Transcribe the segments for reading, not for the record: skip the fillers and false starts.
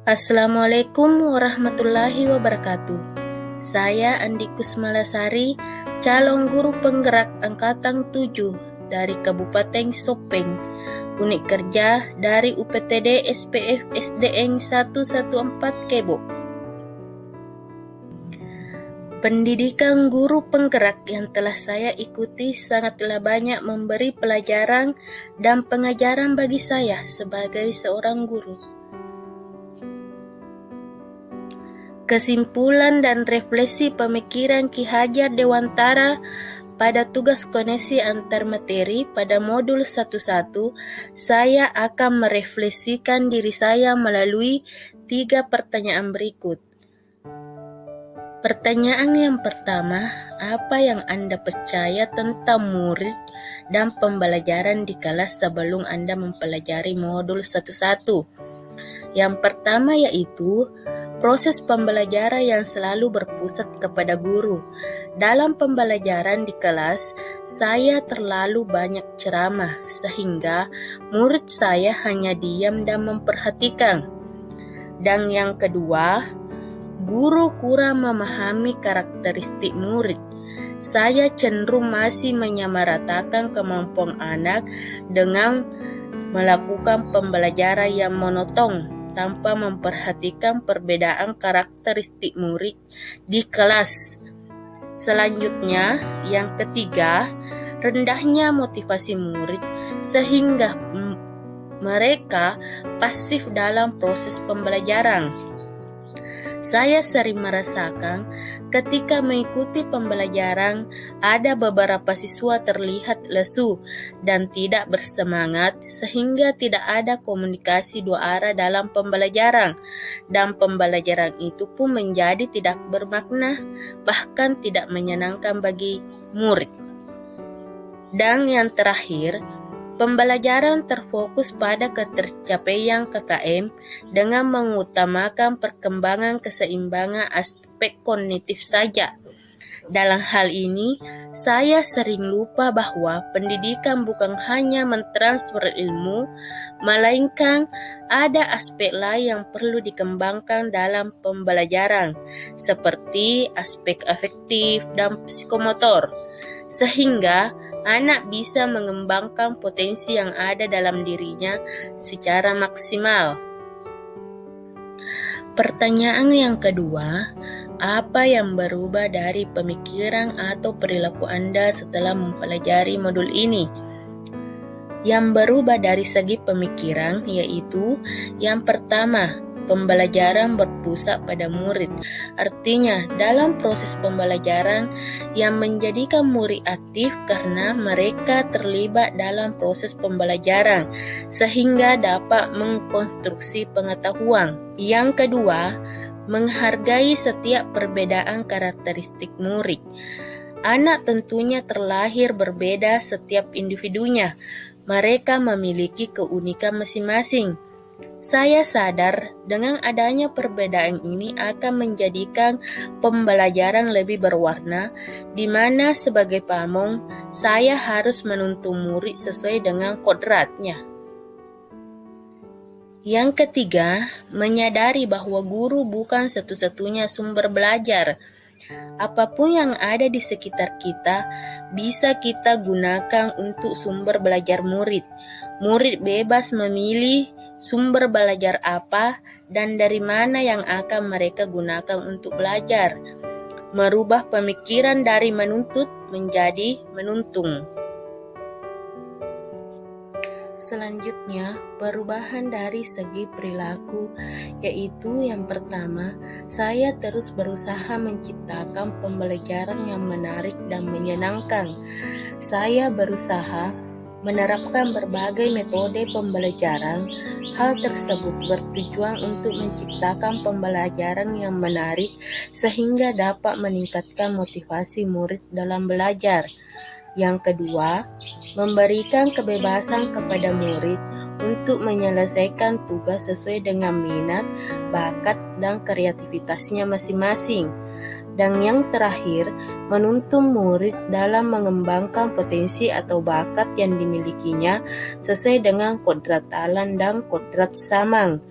Assalamualaikum warahmatullahi wabarakatuh. Saya Andi Kusmalasari, calon guru penggerak Angkatan 7 dari Kabupaten Sopeng, unit kerja dari UPTD SPF SDN 114 Kebo. Pendidikan guru penggerak yang telah saya ikuti sangatlah banyak memberi pelajaran dan pengajaran bagi saya sebagai seorang guru. Kesimpulan dan refleksi pemikiran Ki Hajar Dewantara pada tugas koneksi antar materi pada modul 11, saya akan merefleksikan diri saya melalui 3 pertanyaan berikut. Pertanyaan yang pertama, apa yang Anda percaya tentang murid dan pembelajaran di kelas sebelum Anda mempelajari modul 11? Yang pertama yaitu proses pembelajaran yang selalu berpusat kepada guru. Dalam pembelajaran di kelas, saya terlalu banyak ceramah sehingga murid saya hanya diam dan memperhatikan. Dan yang kedua, guru kurang memahami karakteristik murid. Saya cenderung masih menyamaratakan kemampuan anak dengan melakukan pembelajaran yang monoton tanpa memperhatikan perbedaan karakteristik murid di kelas. Selanjutnya, yang ketiga, rendahnya motivasi murid sehingga mereka pasif dalam proses pembelajaran. Saya sering merasakan ketika mengikuti pembelajaran, ada beberapa siswa terlihat lesu dan tidak bersemangat sehingga tidak ada komunikasi dua arah dalam pembelajaran, dan pembelajaran itu pun menjadi tidak bermakna, bahkan tidak menyenangkan bagi murid. Dan yang terakhir, pembelajaran terfokus pada ketercapaian KKM dengan mengutamakan perkembangan keseimbangan aspek kognitif saja. Dalam hal ini, saya sering lupa bahwa pendidikan bukan hanya mentransfer ilmu, melainkan ada aspek lain yang perlu dikembangkan dalam pembelajaran, seperti aspek afektif dan psikomotor, sehingga anak bisa mengembangkan potensi yang ada dalam dirinya secara maksimal. Pertanyaan yang kedua, apa yang berubah dari pemikiran atau perilaku Anda setelah mempelajari modul ini? Yang berubah dari segi pemikiran yaitu yang pertama, pembelajaran berpusat pada murid. Artinya, dalam proses pembelajaran yang menjadikan murid aktif karena mereka terlibat dalam proses pembelajaran sehingga dapat mengkonstruksi pengetahuan. Yang kedua, menghargai setiap perbedaan karakteristik murid. Anak tentunya terlahir berbeda setiap individunya. Mereka memiliki keunikan masing-masing. Saya sadar dengan adanya perbedaan ini akan menjadikan pembelajaran lebih berwarna, di mana sebagai pamong, saya harus menuntun murid sesuai dengan kodratnya. Yang ketiga, menyadari bahwa guru bukan satu-satunya sumber belajar. Apapun yang ada di sekitar kita bisa kita gunakan untuk sumber belajar murid. Murid bebas memilih sumber belajar apa dan dari mana yang akan mereka gunakan untuk belajar. Merubah pemikiran dari menuntut menjadi menuntung. Selanjutnya, perubahan dari segi perilaku, yaitu yang pertama, saya terus berusaha menciptakan pembelajaran yang menarik dan menyenangkan. Saya berusaha menerapkan berbagai metode pembelajaran. Hal tersebut bertujuan untuk menciptakan pembelajaran yang menarik sehingga dapat meningkatkan motivasi murid dalam belajar. Yang kedua, memberikan kebebasan kepada murid untuk menyelesaikan tugas sesuai dengan minat, bakat, dan kreativitasnya masing-masing. Dan yang terakhir, menuntun murid dalam mengembangkan potensi atau bakat yang dimilikinya sesuai dengan kodrat alam dan kodrat samang.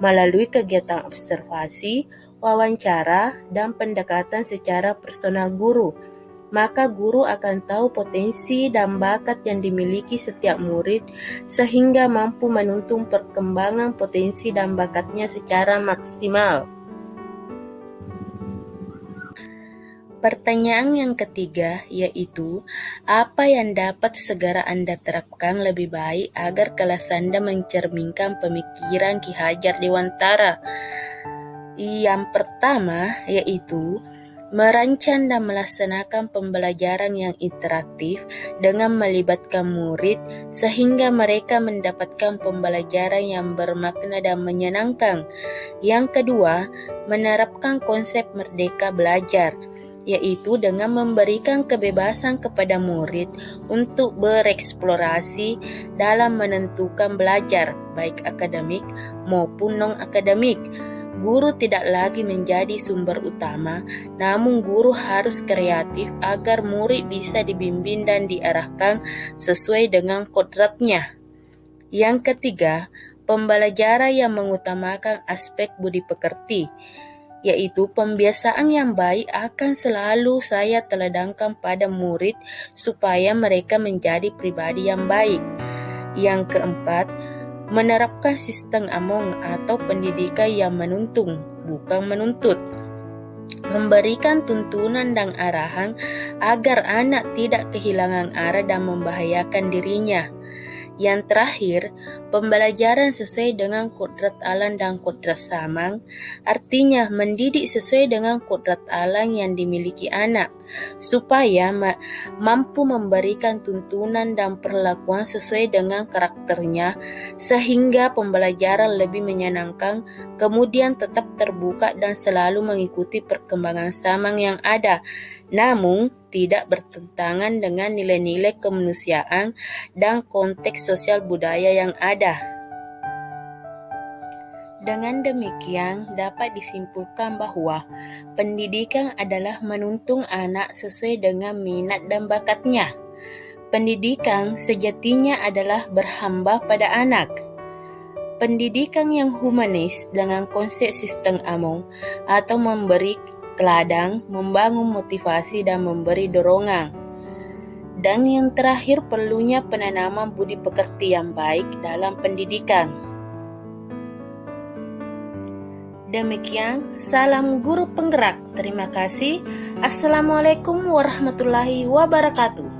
melalui kegiatan observasi, wawancara, dan pendekatan secara personal guru. Maka guru akan tahu potensi dan bakat yang dimiliki setiap murid sehingga mampu menuntun perkembangan potensi dan bakatnya secara maksimal. Pertanyaan yang ketiga yaitu, apa yang dapat segera Anda terapkan lebih baik agar kelas Anda mencerminkan pemikiran Ki Hajar Dewantara? Yang pertama yaitu merancang dan melaksanakan pembelajaran yang interaktif dengan melibatkan murid sehingga mereka mendapatkan pembelajaran yang bermakna dan menyenangkan. Yang kedua, menerapkan konsep merdeka belajar, yaitu dengan memberikan kebebasan kepada murid untuk bereksplorasi dalam menentukan belajar, baik akademik maupun non-akademik. Guru tidak lagi menjadi sumber utama, namun guru harus kreatif agar murid bisa dibimbing dan diarahkan sesuai dengan kodratnya. Yang ketiga, pembelajaran yang mengutamakan aspek budi pekerti, yaitu pembiasaan yang baik akan selalu saya teladankan pada murid supaya mereka menjadi pribadi yang baik. Yang keempat, menerapkan sistem Among atau pendidikan yang menuntun, bukan menuntut. Memberikan tuntunan dan arahan agar anak tidak kehilangan arah dan membahayakan dirinya. Yang terakhir, pembelajaran sesuai dengan kodrat alam dan kodrat samang, artinya mendidik sesuai dengan kodrat alam yang dimiliki anak, supaya mampu memberikan tuntunan dan perlakuan sesuai dengan karakternya, sehingga pembelajaran lebih menyenangkan, kemudian tetap terbuka dan selalu mengikuti perkembangan samang yang ada, namun tidak bertentangan dengan nilai-nilai kemanusiaan dan konteks sosial budaya yang ada. Dengan demikian, dapat disimpulkan bahwa pendidikan adalah menuntun anak sesuai dengan minat dan bakatnya. Pendidikan sejatinya adalah berhamba pada anak. Pendidikan yang humanis dengan konsep sistem Among atau memberi teladan, membangun motivasi dan memberi dorongan. Dan yang terakhir, perlunya penanaman budi pekerti yang baik dalam pendidikan. Demikian, salam guru penggerak. Terima kasih. Assalamualaikum warahmatullahi wabarakatuh.